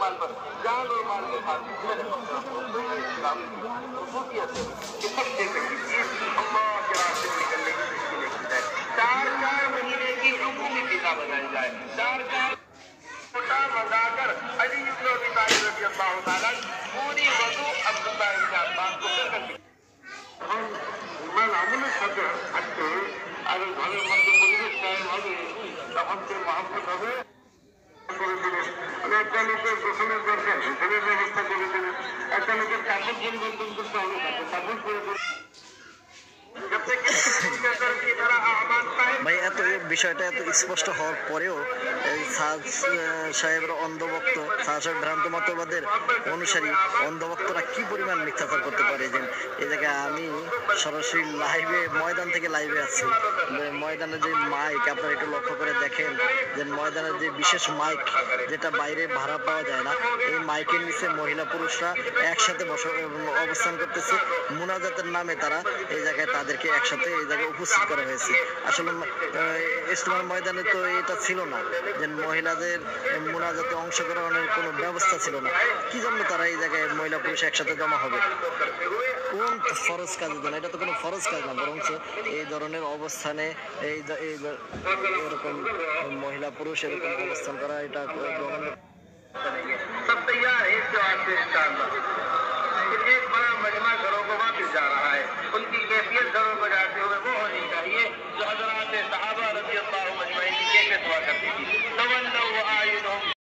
इस्तेमाल पर जान और माल के साथ मेरे इस्लाम खसूसियत है कि सबसे पहले अल्लाह के रास्ते में निकलने की मुश्किल है। 4-4 महीने की उम्र फिजा बनाई जाए, 4-4 छोटा मजाकर अली इब्न अबी तालिब रज़ियल्लाहु ताला पूरी वजू अब्दुल्लाह इब्न अब्बास को कर दी। हम ईमान আমলের সাথে আজকে আর ঘরের মধ্যে পরিবেশ কায়েম হবে, তখন যে মহব্বত হবে করে দিলেন। একটা লোকের গোসলের দরকার, গোসলের ব্যবস্থা করে দিলেন। একটা লোকের কাপড় পরিবর্তন করতে হবে, কাপড় পরিবর্তন ভাই এত বিষয়টা এত স্পষ্ট হওয়ার পরেও সাদ সাহেবের অন্ধভক্ত, সাদ সাহেব ভ্রান্ত মতবাদের অনুসারী অন্ধভক্তরা কি পরিমাণ মিথ্যাচার করতে পারে। যে এই জায়গায় আমি সরাসরি লাইভে ময়দান থেকে লাইভে আছি, ময়দানের যে মাইক আপনারা একটু লক্ষ্য করে দেখেন যে ময়দানের যে বিশেষ মাইক যেটা বাইরে ভাড়া পাওয়া যায় না, এই মাইকের নিচে মহিলা পুরুষরা একসাথে অবস্থান করতেছে। মুনাজাতের নামে তারা এই জায়গায় তাদেরকে একসাথে এই জায়গায় উপস্থিত করা হয়েছে। আসলে ইজতেমার ময়দানে তো এটা ছিল না যে মহিলাদের মুনাজাতে অংশগ্রহণের কোনো ব্যবস্থা ছিল না। কি জন্য তারা এই জায়গায় মহিলা পুরুষ একসাথে জমা হবে? কোন ফরজ কাজের জন্য? এটা তো কোনো ফরজ কাজ না, বরঞ্চ এই ধরনের অবস্থানে এরকম মহিলা পুরুষ এরকম অবস্থান করা এটা